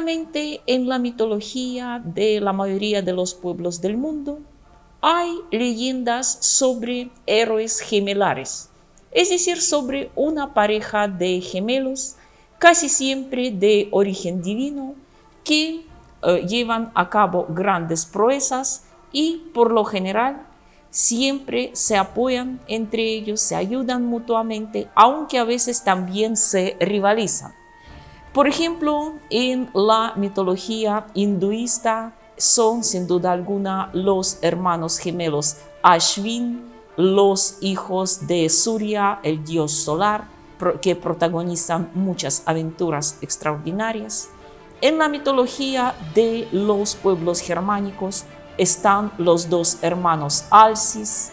Finalmente, en la mitología de la mayoría de los pueblos del mundo, hay leyendas sobre héroes gemelares, es decir, sobre una pareja de gemelos, casi siempre de origen divino, que llevan a cabo grandes proezas y, por lo general, siempre se apoyan entre ellos, se ayudan mutuamente, aunque a veces también se rivalizan. Por ejemplo, en la mitología hinduista son sin duda alguna los hermanos gemelos Ashwin, los hijos de Surya, el dios solar, que protagonizan muchas aventuras extraordinarias. En la mitología de los pueblos germánicos están los dos hermanos Alcis.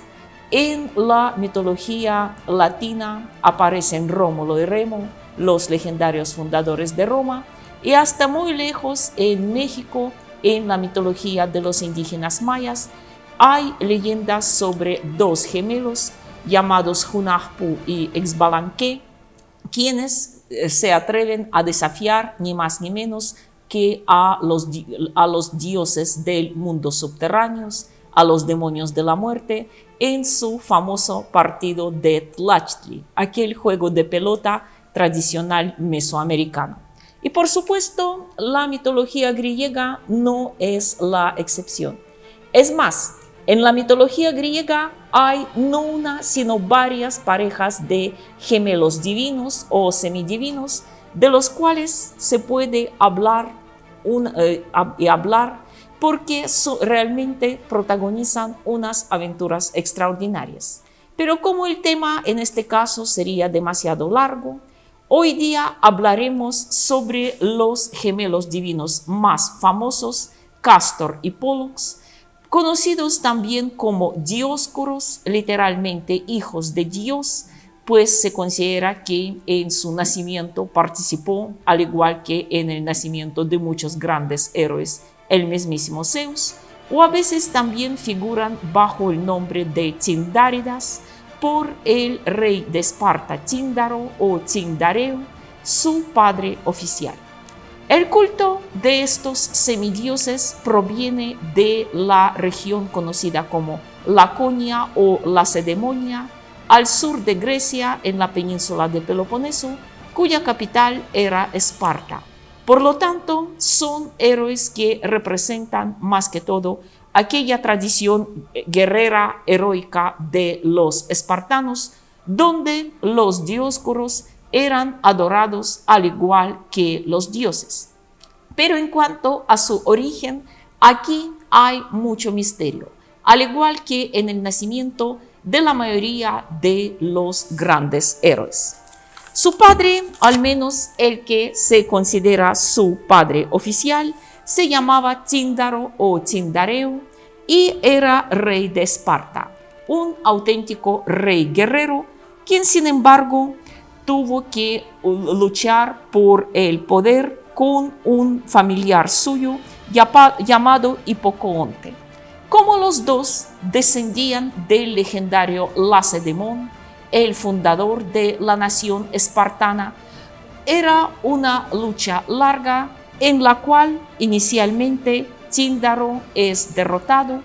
En la mitología latina aparecen Rómulo y Remo, los legendarios fundadores de Roma, y hasta muy lejos en México, en la mitología de los indígenas mayas, hay leyendas sobre dos gemelos llamados Hunahpu y Xbalanque, quienes se atreven a desafiar ni más ni menos que a los dioses del mundo subterráneos, a los demonios de la muerte, en su famoso partido de Tlachtli, aquel juego de pelota tradicional mesoamericano. Y por supuesto, la mitología griega no es la excepción. Es más, en la mitología griega hay no una, sino varias parejas de gemelos divinos o semidivinos, de los cuales se puede hablar porque realmente protagonizan unas aventuras extraordinarias. Pero como el tema en este caso sería demasiado largo, hoy día hablaremos sobre los gemelos divinos más famosos, Castor y Pollux, conocidos también como Dioscuros, literalmente hijos de Dios, pues se considera que en su nacimiento participó, al igual que en el nacimiento de muchos grandes héroes, el mismísimo Zeus, o a veces también figuran bajo el nombre de Tindáridas por el rey de Esparta Tíndaro o Tindareo, su padre oficial. El culto de estos semidioses proviene de la región conocida como Laconia o Lacedemonia, al sur de Grecia, en la península de Peloponeso, cuya capital era Esparta. Por lo tanto, son héroes que representan más que todo aquella tradición guerrera heroica de los espartanos, donde los dioscuros eran adorados al igual que los dioses. Pero en cuanto a su origen, aquí hay mucho misterio, al igual que en el nacimiento de la mayoría de los grandes héroes. Su padre, al menos el que se considera su padre oficial, se llamaba Tíndaro o Tindareo y era rey de Esparta, un auténtico rey guerrero, quien sin embargo tuvo que luchar por el poder con un familiar suyo llamado Hipocoonte. Como los dos descendían del legendario Lacedemón, el fundador de la nación espartana, era una lucha larga en la cual inicialmente Tíndaro es derrotado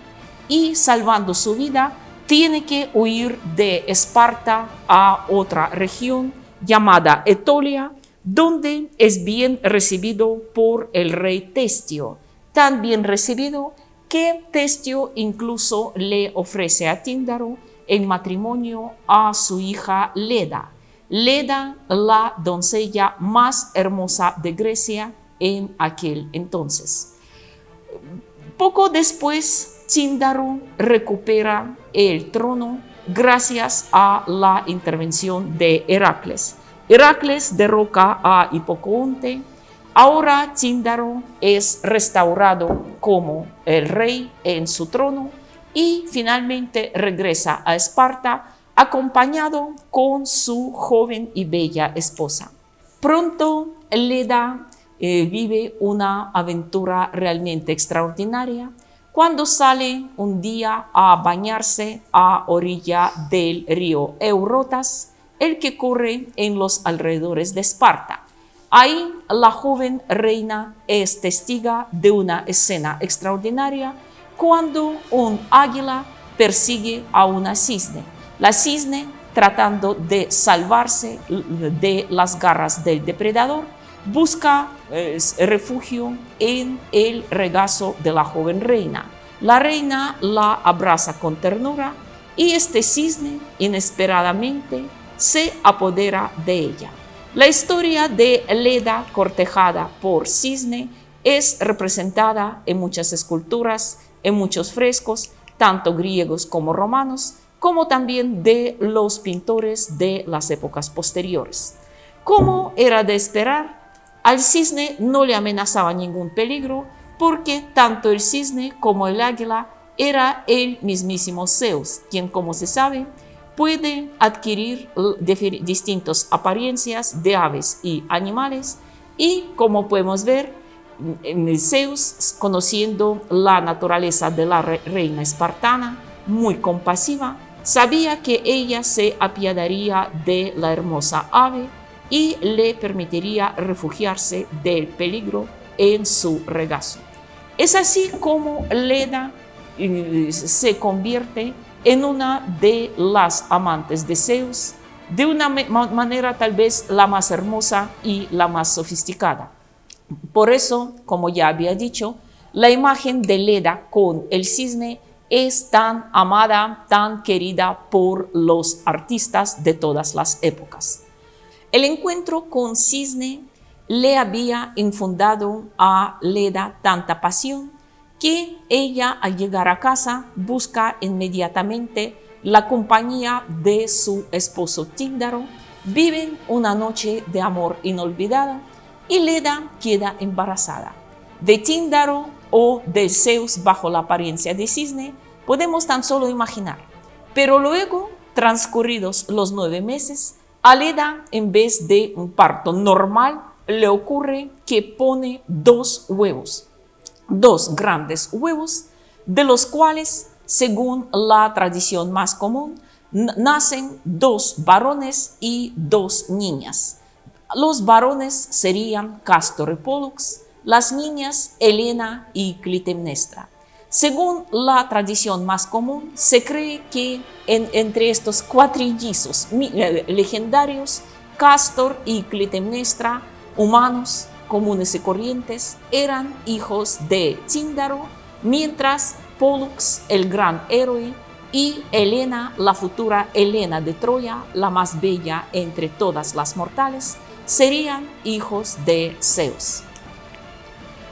y, salvando su vida, tiene que huir de Esparta a otra región llamada Etolia, donde es bien recibido por el rey Testio, tan bien recibido que Testio incluso le ofrece a Tíndaro en matrimonio a su hija Leda, la doncella más hermosa de Grecia en aquel entonces. Poco después, Tíndaro recupera el trono gracias a la intervención de Heracles. Heracles derroca a Hipocoonte. Ahora Tíndaro es restaurado como el rey en su trono y finalmente regresa a Esparta acompañado con su joven y bella esposa. Pronto Leda vive una aventura realmente extraordinaria cuando sale un día a bañarse a orilla del río Eurotas, el que corre en los alrededores de Esparta. Ahí la joven reina es testiga de una escena extraordinaria cuando un águila persigue a una cisne. La cisne, tratando de salvarse de las garras del depredador, busca refugio en el regazo de la joven reina. La reina la abraza con ternura y este cisne inesperadamente se apodera de ella. La historia de Leda cortejada por cisne es representada en muchas esculturas, en muchos frescos, tanto griegos como romanos, como también de los pintores de las épocas posteriores. Como era de esperar, al cisne no le amenazaba ningún peligro porque tanto el cisne como el águila era el mismísimo Zeus, quien, como se sabe, puede adquirir distintas apariencias de aves y animales y, como podemos ver, Zeus, conociendo la naturaleza de la reina espartana, muy compasiva, sabía que ella se apiadaría de la hermosa ave y le permitiría refugiarse del peligro en su regazo. Es así como Leda se convierte en una de las amantes de Zeus, de una manera tal vez la más hermosa y la más sofisticada. Por eso, como ya había dicho, la imagen de Leda con el cisne es tan amada, tan querida por los artistas de todas las épocas. El encuentro con cisne le había infundado a Leda tanta pasión que ella, al llegar a casa, busca inmediatamente la compañía de su esposo Tíndaro. Viven una noche de amor inolvidada y Leda queda embarazada. De Tíndaro o de Zeus bajo la apariencia de cisne podemos tan solo imaginar. Pero luego, transcurridos los 9 meses, a Leda, en vez de un parto normal, le ocurre que pone 2 huevos. 2 grandes huevos, de los cuales, según la tradición más común, nacen 2 varones y 2 niñas. Los varones serían Cástor y Pólux, las niñas Helena y Clitemnestra. Según la tradición más común, se cree que entre estos cuatrillizos legendarios, Cástor y Clitemnestra, humanos comunes y corrientes, eran hijos de Tíndaro, mientras Pólux, el gran héroe, y Helena, la futura Helena de Troya, la más bella entre todas las mortales, serían hijos de Zeus.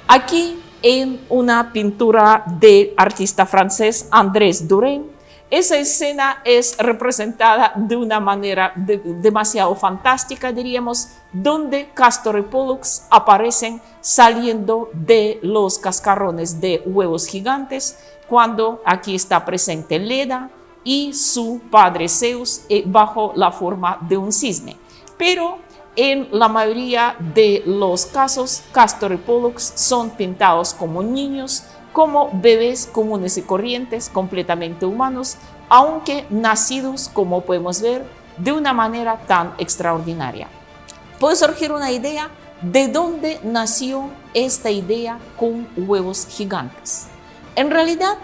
Aquí, en una pintura del artista francés Andrés Derain, esa escena es representada de una manera demasiado fantástica, diríamos, donde Cástor y Pólux aparecen saliendo de los cascarrones de huevos gigantes, cuando aquí está presente Leda y su padre Zeus bajo la forma de un cisne. Pero en la mayoría de los casos, Cástor y Pólux son pintados como niños, como bebés comunes y corrientes, completamente humanos, aunque nacidos, como podemos ver, de una manera tan extraordinaria. Puede surgir una idea de dónde nació esta idea con huevos gigantes. En realidad,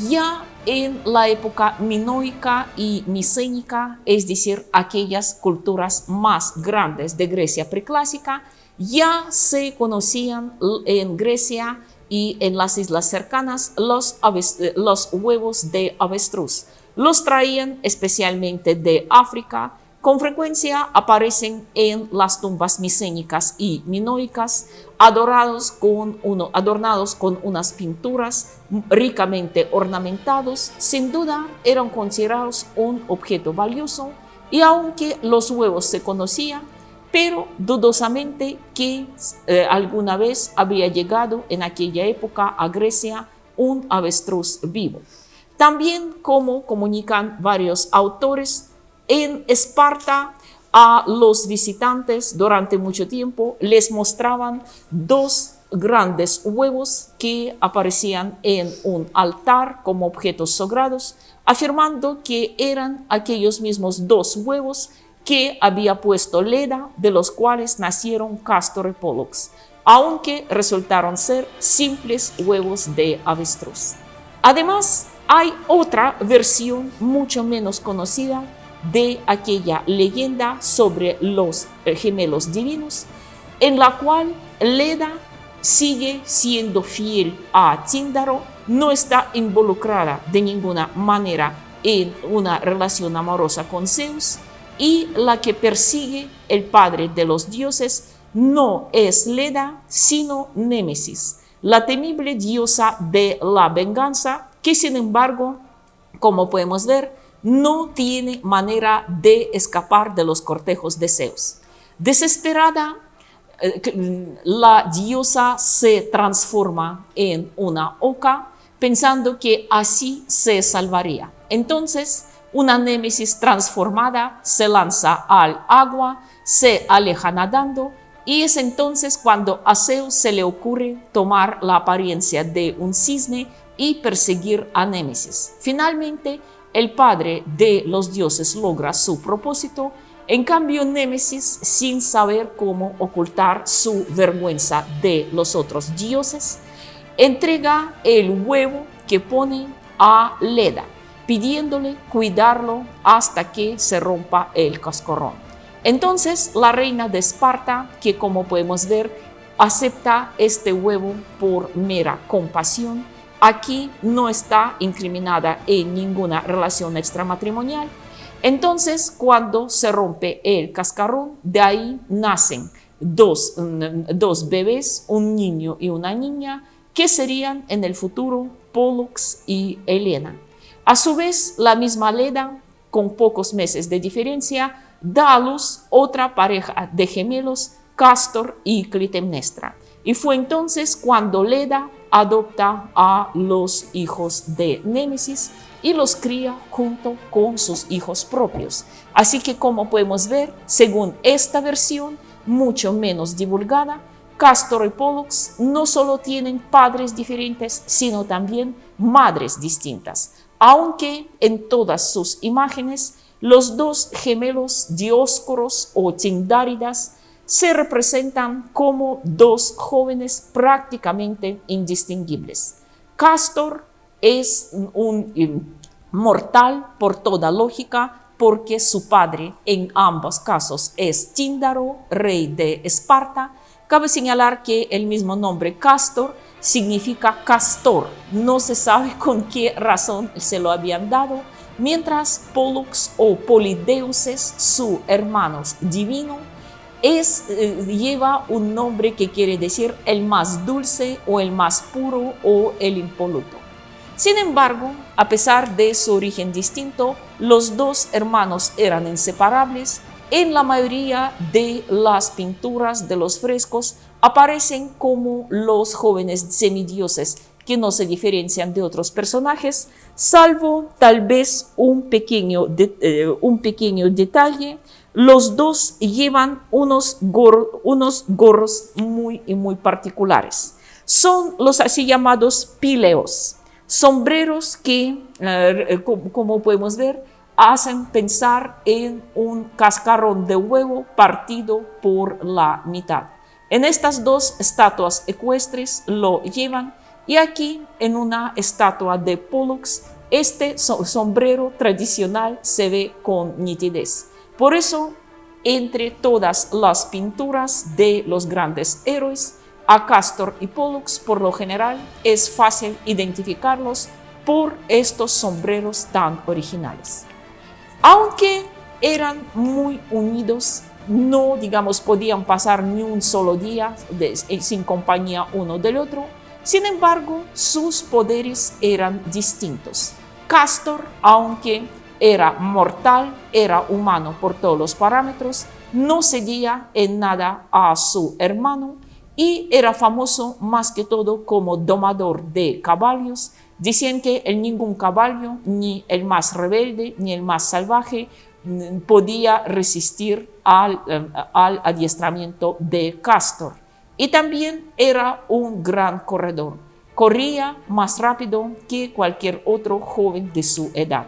ya en la época minoica y micénica, es decir, aquellas culturas más grandes de Grecia preclásica, ya se conocían en Grecia y en las islas cercanas los huevos de avestruz. Los traían especialmente de África. Con frecuencia aparecen en las tumbas micénicas y minoicas, adornados con unas pinturas ricamente ornamentados. Sin duda eran considerados un objeto valioso, y aunque los huevos se conocían, pero dudosamente que alguna vez habría llegado en aquella época a Grecia un avestruz vivo. También, como comunican varios autores, en Esparta a los visitantes durante mucho tiempo les mostraban 2 grandes huevos que aparecían en un altar como objetos sagrados, afirmando que eran aquellos mismos 2 huevos que había puesto Leda, de los cuales nacieron Castor y Pollux, aunque resultaron ser simples huevos de avestruz. Además, hay otra versión mucho menos conocida de aquella leyenda sobre los gemelos divinos, en la cual Leda sigue siendo fiel a Tíndaro, no está involucrada de ninguna manera en una relación amorosa con Zeus, y la que persigue el padre de los dioses no es Leda, sino Némesis, la temible diosa de la venganza, que sin embargo, como podemos ver, no tiene manera de escapar de los cortejos de Zeus. Desesperada, la diosa se transforma en una oca, pensando que así se salvaría. Entonces, una Némesis transformada se lanza al agua, se aleja nadando, y es entonces cuando a Zeus se le ocurre tomar la apariencia de un cisne y perseguir a Némesis. Finalmente, el padre de los dioses logra su propósito. En cambio, Némesis, sin saber cómo ocultar su vergüenza de los otros dioses, entrega el huevo que pone a Leda, pidiéndole cuidarlo hasta que se rompa el cascarón. Entonces, la reina de Esparta, que como podemos ver, acepta este huevo por mera compasión, aquí no está incriminada en ninguna relación extramatrimonial. Entonces, cuando se rompe el cascarón, de ahí nacen dos bebés, un niño y una niña, que serían en el futuro Pollux y Helena. A su vez, la misma Leda, con pocos meses de diferencia, da a luz otra pareja de gemelos, Castor y Clitemnestra. Y fue entonces cuando Leda adopta a los hijos de Némesis y los cría junto con sus hijos propios. Así que, como podemos ver, según esta versión, mucho menos divulgada, Castor y Pollux no solo tienen padres diferentes, sino también madres distintas, aunque en todas sus imágenes los dos gemelos Dioscoros o Tindáridas se representan como dos jóvenes prácticamente indistinguibles. Castor es un mortal por toda lógica, porque su padre en ambos casos es Tíndaro, rey de Esparta. Cabe señalar que el mismo nombre Castor significa castor. No se sabe con qué razón se lo habían dado, mientras Pollux o Polideuces, su hermano divino, lleva un nombre que quiere decir el más dulce o el más puro o el impoluto. Sin embargo, a pesar de su origen distinto, los dos hermanos eran inseparables. En la mayoría de las pinturas de los frescos aparecen como los jóvenes semidioses que no se diferencian de otros personajes, salvo tal vez un pequeño detalle. Los dos llevan unos gorros muy particulares. Son los así llamados pileos, sombreros que, como podemos ver, hacen pensar en un cascarón de huevo partido por la mitad. En estas dos estatuas ecuestres lo llevan, y aquí en una estatua de Pollux, este sombrero tradicional se ve con nitidez. Por eso, entre todas las pinturas de los grandes héroes, a Castor y Pollux por lo general es fácil identificarlos por estos sombreros tan originales. Aunque eran muy unidos, no, podían pasar ni un solo día sin compañía uno del otro. Sin embargo, sus poderes eran distintos. Castor, aunque era mortal, era humano por todos los parámetros, no cedía en nada a su hermano y era famoso más que todo como domador de caballos. Dicen que ningún caballo, ni el más rebelde, ni el más salvaje, podía resistir al adiestramiento de Castor. Y también era un gran corredor. Corría más rápido que cualquier otro joven de su edad.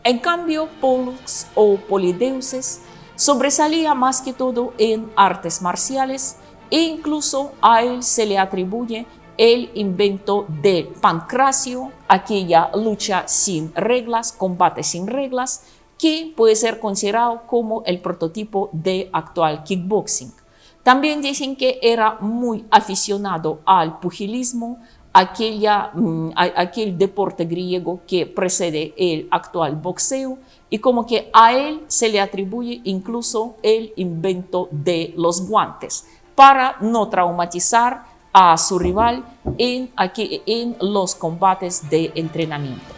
En cambio, Pollux o Polideuces Sobresalía más que todo en artes marciales e incluso a él se le atribuye el invento de Pancracio, aquella lucha sin reglas, combate sin reglas, que puede ser considerado como el prototipo de actual kickboxing. También dicen que era muy aficionado al pugilismo, aquel deporte griego que precede el actual boxeo, y como que a él se le atribuye incluso el invento de los guantes para no traumatizar a su rival en los combates de entrenamiento.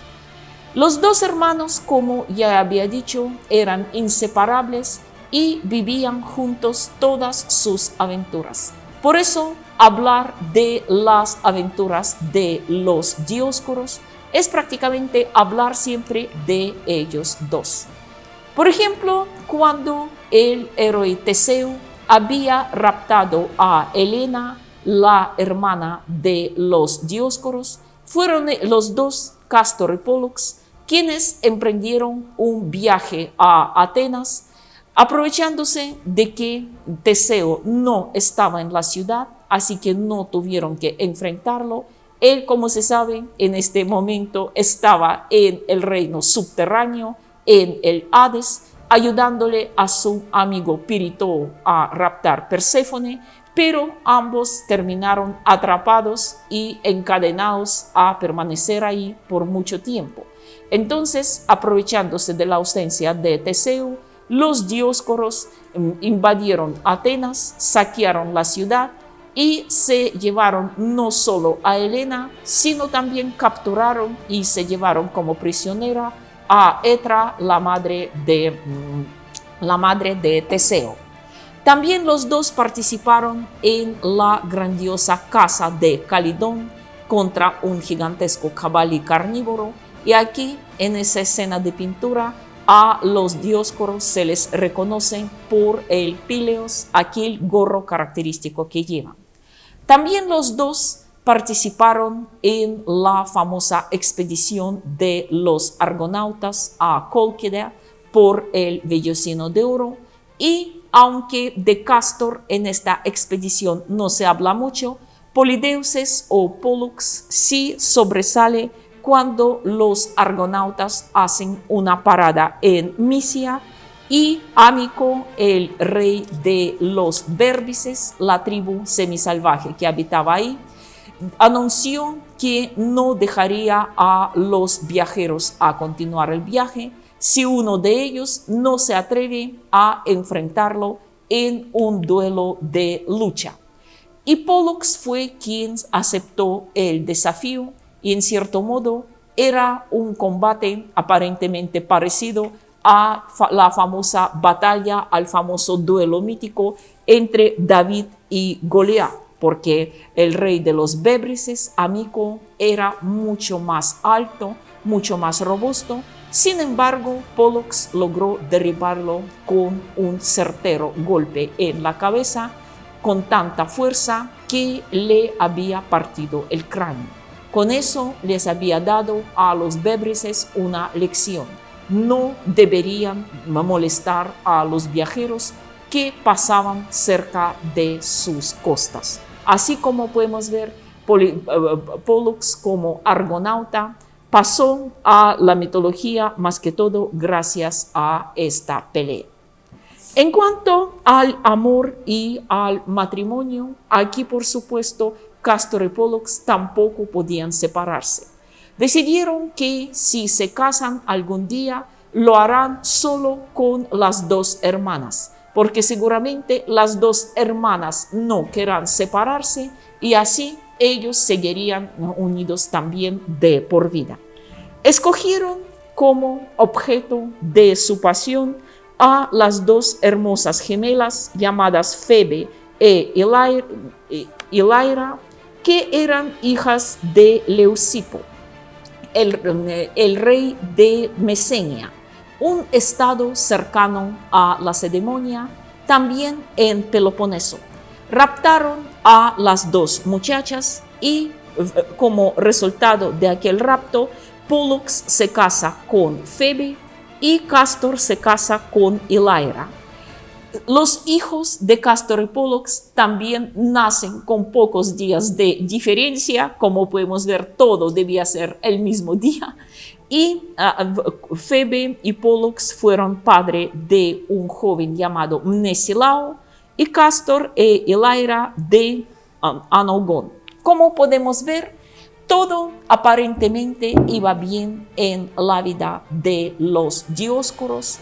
Los dos hermanos, como ya había dicho, eran inseparables y vivían juntos todas sus aventuras. Por eso, hablar de las aventuras de los Dioscuros es prácticamente hablar siempre de ellos dos. Por ejemplo, cuando el héroe Teseo había raptado a Helena, la hermana de los Dioscuros, fueron los dos, Cástor y Pólux, quienes emprendieron un viaje a Atenas, aprovechándose de que Teseo no estaba en la ciudad, así que no tuvieron que enfrentarlo. Él, como se sabe, en este momento estaba en el reino subterráneo, en el Hades, ayudándole a su amigo Pirítoo a raptar Perséfone, pero ambos terminaron atrapados y encadenados a permanecer ahí por mucho tiempo. Entonces, aprovechándose de la ausencia de Teseo, los Dioscuros invadieron Atenas, saquearon la ciudad y se llevaron no solo a Helena, sino también capturaron y se llevaron como prisionera a Etra, la madre de Teseo. También los dos participaron en la grandiosa caza de Calidón contra un gigantesco jabalí carnívoro, y aquí, en esa escena de pintura, a los Dioscuros se les reconoce por el píleos, aquel gorro característico que llevan. También los dos participaron en la famosa expedición de los argonautas a Cólquida por el Vellocino de Oro, y aunque de Cástor en esta expedición no se habla mucho, Polideuces o Pólux sí sobresale cuando los argonautas hacen una parada en Misia y Amico, el rey de los Bérbices, la tribu semisalvaje que habitaba ahí, anunció que no dejaría a los viajeros a continuar el viaje si uno de ellos no se atreve a enfrentarlo en un duelo de lucha. Y Pólux fue quien aceptó el desafío, y en cierto modo era un combate aparentemente parecido a la famosa batalla, al famoso duelo mítico entre David y Goliat, porque el rey de los Bébrices, Amico, era mucho más alto, mucho más robusto. Sin embargo, Pólux logró derribarlo con un certero golpe en la cabeza, con tanta fuerza que le había partido el cráneo. Con eso les había dado a los Bébrices una lección: no deberían molestar a los viajeros que pasaban cerca de sus costas. Así como podemos ver, Pólux como argonauta pasó a la mitología más que todo gracias a esta pelea. En cuanto al amor y al matrimonio, aquí por supuesto Cástor y Pólux tampoco podían separarse. Decidieron que si se casan algún día, lo harán solo con las dos hermanas, porque seguramente las dos hermanas no querrán separarse y así ellos seguirían unidos también de por vida. Escogieron como objeto de su pasión a las dos hermosas gemelas llamadas Febe e Hilaira, que eran hijas de Leucipo, el rey de Mesenia, un estado cercano a Lacedemonia, también en Peloponeso. Raptaron a las dos muchachas y como resultado de aquel rapto, Pólux se casa con Febe y Cástor se casa con Hilaira. Los hijos de Castor y Pollux también nacen con pocos días de diferencia. Como podemos ver, todo debía ser el mismo día. Y Febe y Pollux fueron padre de un joven llamado Mnesilao y Castor e Elaira de Anogón. Como podemos ver, todo aparentemente iba bien en la vida de los Dioscuros.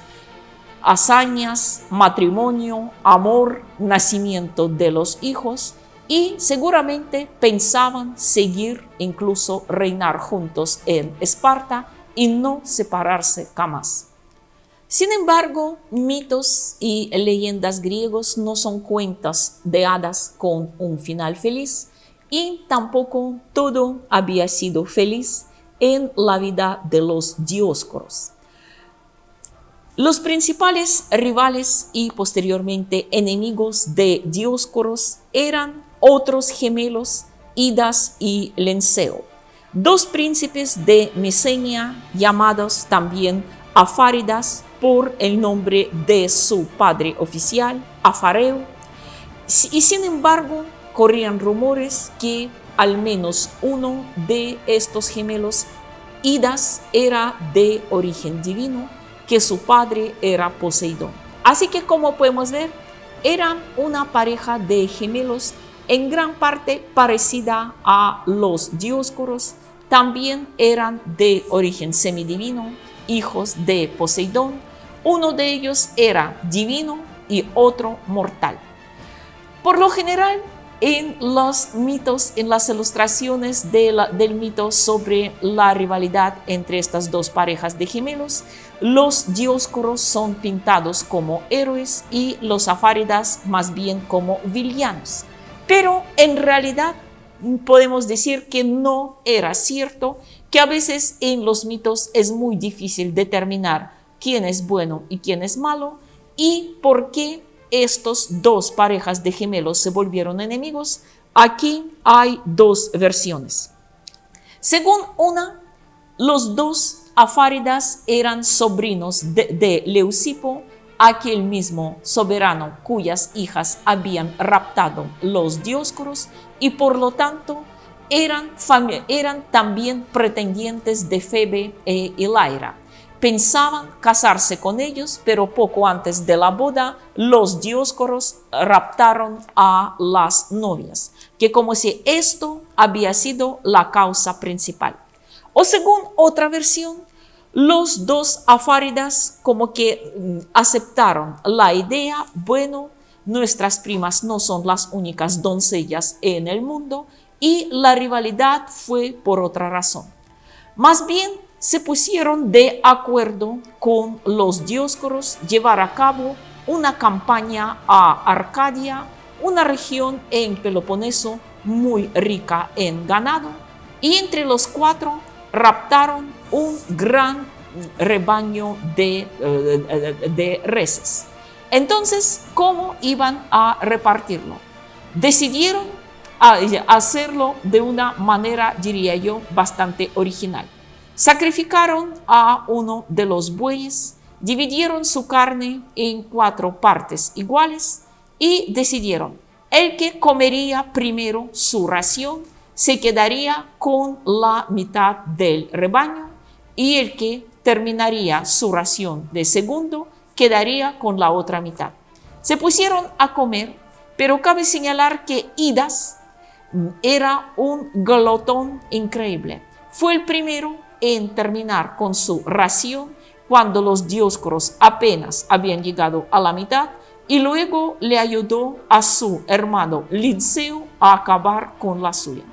Hazañas, matrimonio, amor, nacimiento de los hijos, y seguramente pensaban seguir, incluso reinar juntos en Esparta y no separarse jamás. Sin embargo, mitos y leyendas griegos no son cuentos de hadas con un final feliz, y tampoco todo había sido feliz en la vida de los Dioscuros. Los principales rivales y posteriormente enemigos de Dioscuros eran otros gemelos, Idas y Lenceo, dos príncipes de Mesenia llamados también Afáridas por el nombre de su padre oficial, Afareo, y sin embargo corrían rumores que al menos uno de estos gemelos, Idas, era de origen divino, que su padre era Poseidón. Así que, como podemos ver, eran una pareja de gemelos en gran parte parecida a los Dioscuros. También eran de origen semidivino, hijos de Poseidón. Uno de ellos era divino y otro mortal. Por lo general, en los mitos, en las ilustraciones del mito sobre la rivalidad entre estas dos parejas de gemelos, los Dioscuros son pintados como héroes y los Afáridas más bien como villanos. Pero en realidad podemos decir que no era cierto, que a veces en los mitos es muy difícil determinar quién es bueno y quién es malo, y por qué estos dos parejas de gemelos se volvieron enemigos. Aquí hay dos versiones. Según una, los dos Afáridas eran sobrinos de Leucipo, aquel mismo soberano cuyas hijas habían raptado los Dioscuros, y por lo tanto eran también pretendientes de Febe e Elaira. Pensaban casarse con ellos, pero poco antes de la boda, los Dioscuros raptaron a las novias, que como si esto había sido la causa principal. O según otra versión, los dos Afáridas como que aceptaron la idea: bueno, nuestras primas no son las únicas doncellas en el mundo, y la rivalidad fue por otra razón. Más bien, se pusieron de acuerdo con los Dioscuros llevar a cabo una campaña a Arcadia, una región en Peloponeso muy rica en ganado, y entre los cuatro raptaron un gran rebaño de reses. Entonces, ¿cómo iban a repartirlo? Decidieron hacerlo de una manera, diría yo, bastante original. Sacrificaron a uno de los bueyes, dividieron su carne en 4 partes iguales y decidieron: el que comería primero su ración se quedaría con la mitad del rebaño, y el que terminaría su ración de segundo quedaría con la otra mitad. Se pusieron a comer, pero cabe señalar que Idas era un glotón increíble. Fue el primero en terminar con su ración cuando los Dioscuros apenas habían llegado a la mitad, y luego le ayudó a su hermano Linceo a acabar con la suya.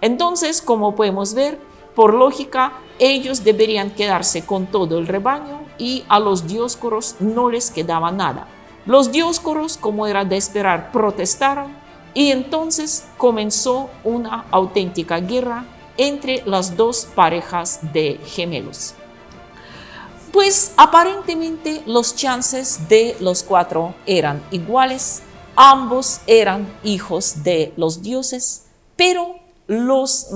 Entonces, como podemos ver, por lógica, ellos deberían quedarse con todo el rebaño y a los Dioscuros no les quedaba nada. Los Dioscuros, como era de esperar, protestaron, y entonces comenzó una auténtica guerra entre las dos parejas de gemelos. Pues aparentemente los chances de los 4 eran iguales, ambos eran hijos de los dioses, pero los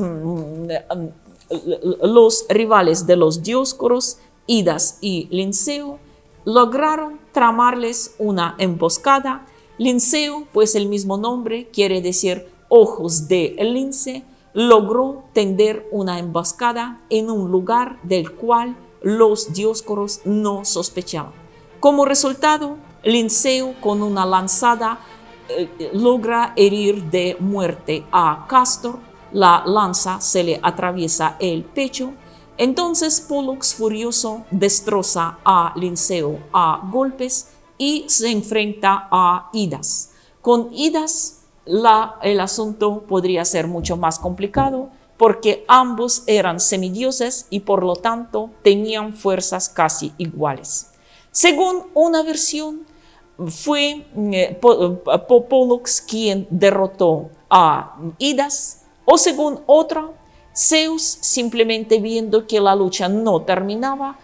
rivales de los Dioscuros, Idas y Linceo, lograron tramarles una emboscada. Linceo, pues el mismo nombre quiere decir ojos de lince, logró tender una emboscada en un lugar del cual los Dioscoros no sospechaban. Como resultado, Linceo con una lanzada logra herir de muerte a Castor. La lanza se le atraviesa el pecho. Entonces Pólux furioso destroza a Linceo a golpes y se enfrenta a Idas. Con Idas el asunto podría ser mucho más complicado porque ambos eran semidioses y por lo tanto tenían fuerzas casi iguales. Según una versión, fue Pólux quien derrotó a Idas, o según otra, Zeus, simplemente viendo que la lucha no terminaba,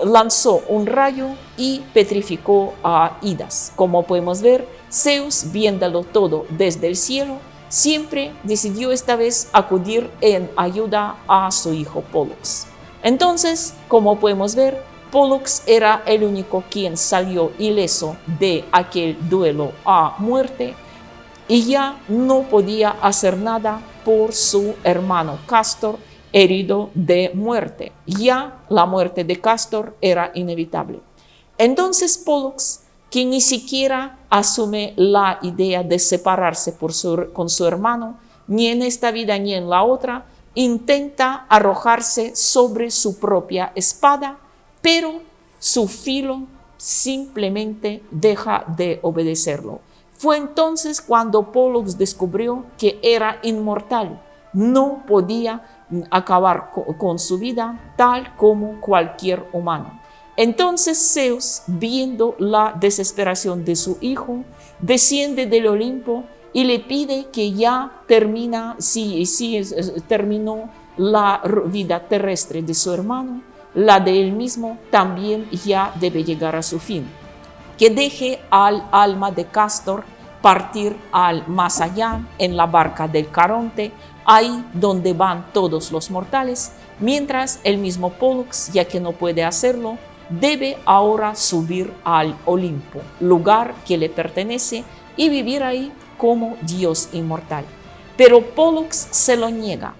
lanzó un rayo y petrificó a Idas. Como podemos ver, Zeus, viéndolo todo desde el cielo, siempre decidió esta vez acudir en ayuda a su hijo Pólux. Entonces, como podemos ver, Pólux era el único quien salió ileso de aquel duelo a muerte y ya no podía hacer nada por su hermano Castor, herido de muerte. Ya la muerte de Castor era inevitable. Entonces Pólux, que ni siquiera asume la idea de separarse con su hermano, ni en esta vida ni en la otra, intenta arrojarse sobre su propia espada, pero su filo simplemente deja de obedecerlo. Fue entonces cuando Pólux descubrió que era inmortal, no podía acabar con su vida tal como cualquier humano. Entonces Zeus, viendo la desesperación de su hijo, desciende del Olimpo y le pide que ya terminó la vida terrestre de su hermano, la de él mismo también ya debe llegar a su fin. Que deje al alma de Castor partir al más allá en la barca del Caronte, ahí donde van todos los mortales, mientras el mismo Pólux, ya que no puede hacerlo, debe ahora subir al Olimpo, lugar que le pertenece, y vivir ahí como Dios inmortal. Pero Pólux se lo niega.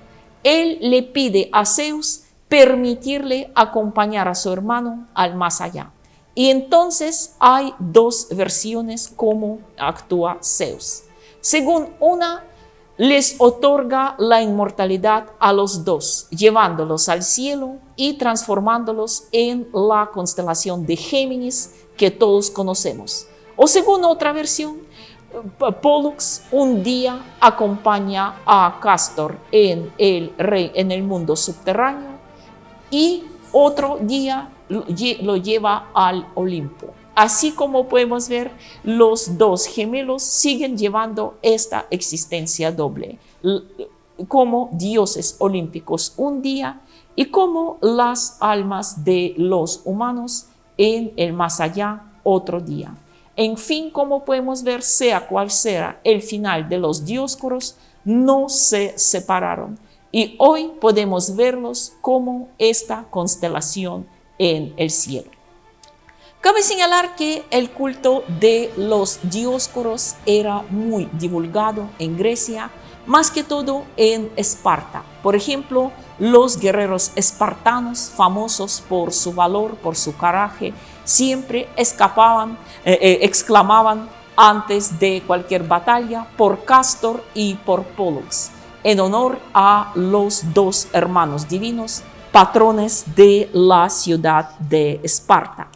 Él le pide a Zeus permitirle acompañar a su hermano al más allá. Y entonces hay dos versiones cómo actúa Zeus. Según una, les otorga la inmortalidad a los dos, llevándolos al cielo y transformándolos en la constelación de Géminis que todos conocemos. O según otra versión, Pólux un día acompaña a Castor en el mundo subterráneo y otro día lo lleva al Olimpo. Así como podemos ver, los dos gemelos siguen llevando esta existencia doble, como dioses olímpicos un día y como las almas de los humanos en el más allá otro día. En fin, como podemos ver, sea cual sea el final de los Dioscoros, no se separaron. Y hoy podemos verlos como esta constelación en el cielo. Cabe señalar que el culto de los Dioscoros era muy divulgado en Grecia, más que todo en Esparta. Por ejemplo, los guerreros espartanos, famosos por su valor, por su coraje, siempre exclamaban antes de cualquier batalla por Castor y por Pólux, en honor a los dos hermanos divinos, patrones de la ciudad de Esparta.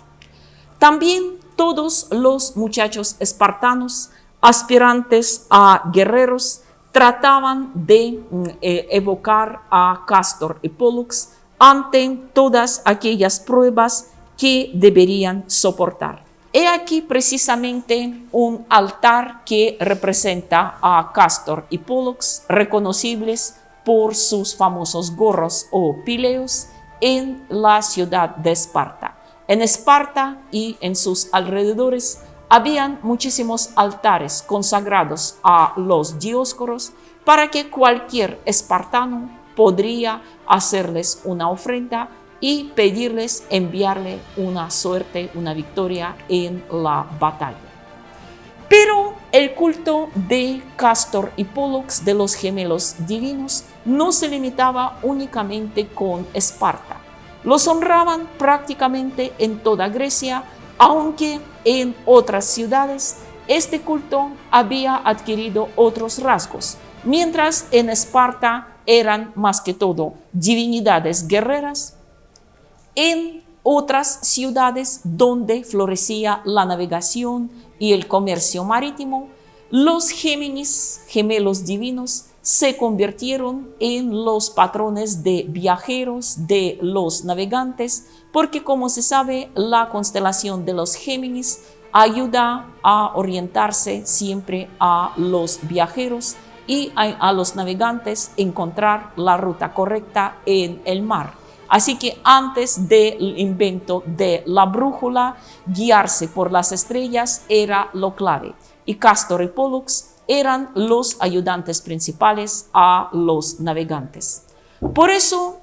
También todos los muchachos espartanos, aspirantes a guerreros, trataban de evocar a Castor y Pólux ante todas aquellas pruebas que deberían soportar. He aquí precisamente un altar que representa a Castor y Pólux, reconocibles por sus famosos gorros o pileos, en la ciudad de Esparta. En Esparta y en sus alrededores habían muchísimos altares consagrados a los Dioscoros para que cualquier espartano podría hacerles una ofrenda y pedirles enviarle una suerte, una victoria en la batalla. Pero el culto de Castor y Pólux, de los gemelos divinos, no se limitaba únicamente con Esparta. Los honraban prácticamente en toda Grecia, aunque en otras ciudades este culto había adquirido otros rasgos. Mientras en Esparta eran más que todo divinidades guerreras, en otras ciudades donde florecía la navegación y el comercio marítimo, los Géminis, gemelos divinos, se convirtieron en los patrones de viajeros de los navegantes, porque como se sabe, la constelación de los Géminis ayuda a orientarse siempre a los viajeros y a los navegantes encontrar la ruta correcta en el mar. Así que antes del invento de la brújula, guiarse por las estrellas era lo clave. Y Castor y Pólux eran los ayudantes principales a los navegantes. Por eso,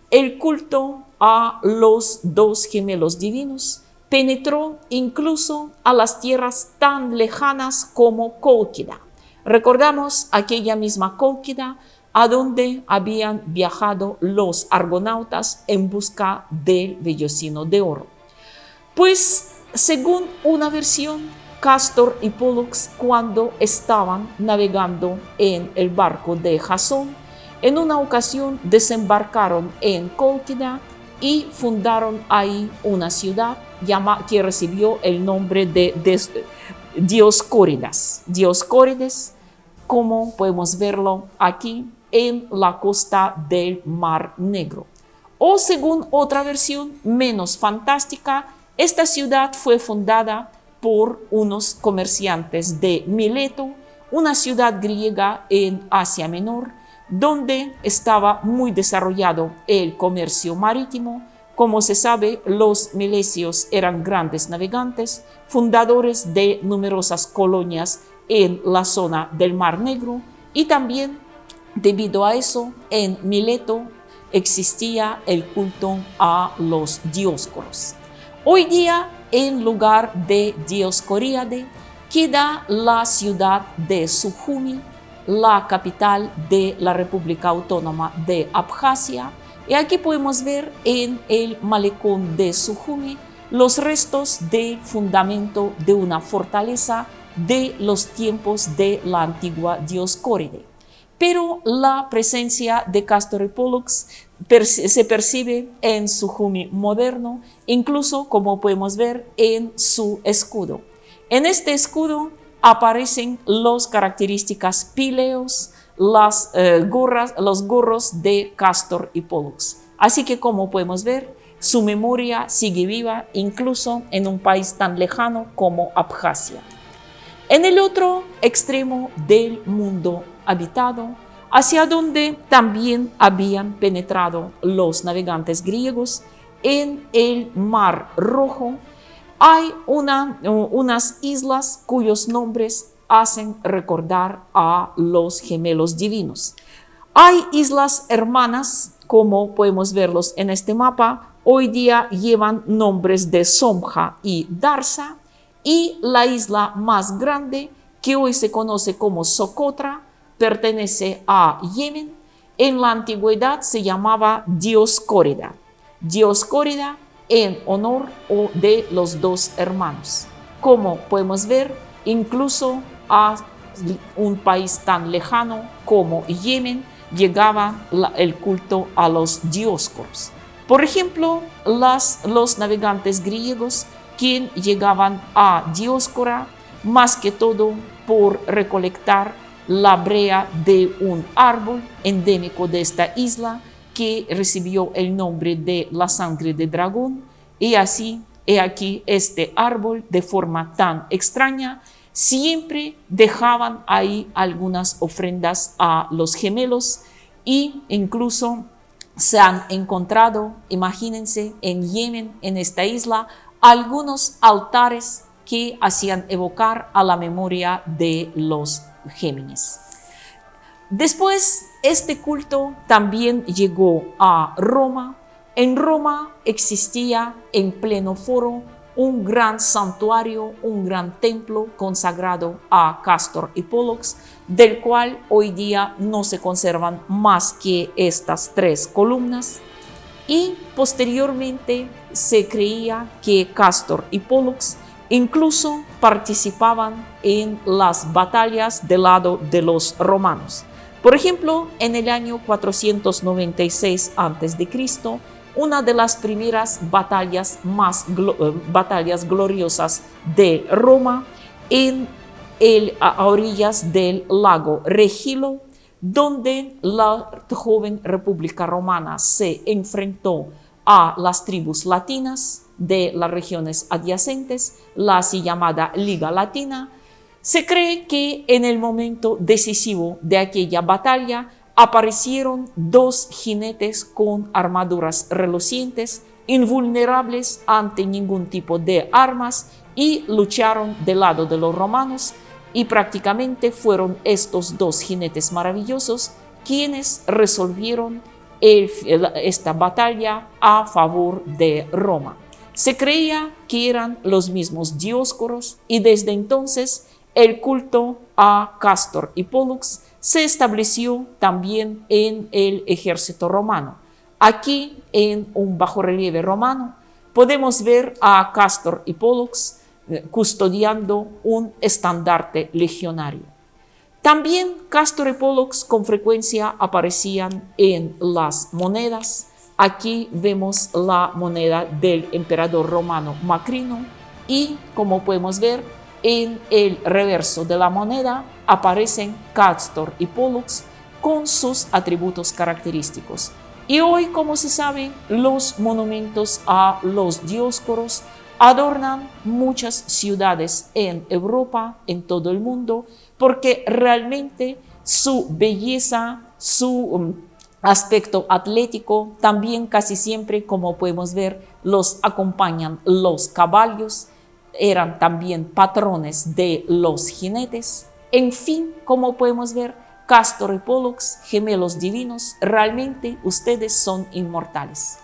el culto a los dos gemelos divinos penetró incluso a las tierras tan lejanas como Cólquida. Recordamos aquella misma Cólquida a donde habían viajado los argonautas en busca del vellocino de oro. Pues, según una versión, Castor y Pólux, cuando estaban navegando en el barco de Jasón, en una ocasión desembarcaron en Cólquida y fundaron ahí una ciudad que recibió el nombre de Dioscóridas. Dioscórides, como podemos verlo aquí en la costa del Mar Negro. O según otra versión menos fantástica, esta ciudad fue fundada por unos comerciantes de Mileto, una ciudad griega en Asia Menor, donde estaba muy desarrollado el comercio marítimo. Como se sabe, los milesios eran grandes navegantes, fundadores de numerosas colonias en la zona del Mar Negro, y también debido a eso en Mileto existía el culto a los Dioscoros. Hoy día, en lugar de Dioscoríade, queda la ciudad de Sujumi, la capital de la República Autónoma de Abjasia. Y aquí podemos ver en el malecón de Sujumi los restos del fundamento de una fortaleza de los tiempos de la antigua Dioscóride. Pero la presencia de Castor y Pólux se percibe en Sujumi moderno, incluso como podemos ver en su escudo. En este escudo aparecen las características píleos, los gorros de Castor y Pólux. Así que como podemos ver, su memoria sigue viva incluso en un país tan lejano como Abjasia. En el otro extremo del mundo habitado, hacia donde también habían penetrado los navegantes griegos, en el Mar Rojo, hay unas islas cuyos nombres hacen recordar a los gemelos divinos. Hay islas hermanas, como podemos verlos en este mapa, hoy día llevan nombres de Somja y Darsa, y la isla más grande, que hoy se conoce como Socotra, pertenece a Yemen. En la antigüedad se llamaba Dioscórida. Dioscórida en honor de los dos hermanos. Como podemos ver, incluso a un país tan lejano como Yemen llegaba el culto a los Dioscoros. Por ejemplo, los navegantes griegos, quienes llegaban a Dioscora más que todo por recolectar la brea de un árbol endémico de esta isla que recibió el nombre de la sangre de dragón, y así, he aquí este árbol de forma tan extraña, siempre dejaban ahí algunas ofrendas a los gemelos, y incluso se han encontrado, imagínense, en Yemen, en esta isla, algunos altares que hacían evocar a la memoria de los Géminis. Después, este culto también llegó a Roma, En Roma existía en pleno foro un gran santuario, un gran templo consagrado a Castor y Pollux, del cual hoy día no se conservan más que estas 3 columnas. Y posteriormente se creía que Castor y Pollux incluso participaban en las batallas del lado de los romanos. Por ejemplo, en el año 496 a.C., una de las primeras batallas gloriosas de Roma a orillas del lago Regilo, donde la joven República Romana se enfrentó a las tribus latinas de las regiones adyacentes, la así llamada Liga Latina. Se cree que en el momento decisivo de aquella batalla aparecieron 2 jinetes con armaduras relucientes, invulnerables ante ningún tipo de armas, y lucharon del lado de los romanos, y prácticamente fueron estos 2 jinetes maravillosos quienes resolvieron esta batalla a favor de Roma. Se creía que eran los mismos Dioscoros, y desde entonces el culto a Castor y Pollux se estableció también en el ejército romano. Aquí, en un bajorrelieve romano, podemos ver a Castor y Pollux custodiando un estandarte legionario. También Castor y Pollux con frecuencia aparecían en las monedas. Aquí vemos la moneda del emperador romano Macrino, y como podemos ver, en el reverso de la moneda aparecen Castor y Pollux con sus atributos característicos. Y hoy, como se sabe, los monumentos a los Dioscoros adornan muchas ciudades en Europa, en todo el mundo, porque realmente su belleza, su aspecto atlético, también casi siempre, como podemos ver, los acompañan los caballos, eran también patrones de los jinetes. En fin, como podemos ver, Castor y Pollux, gemelos divinos, realmente ustedes son inmortales.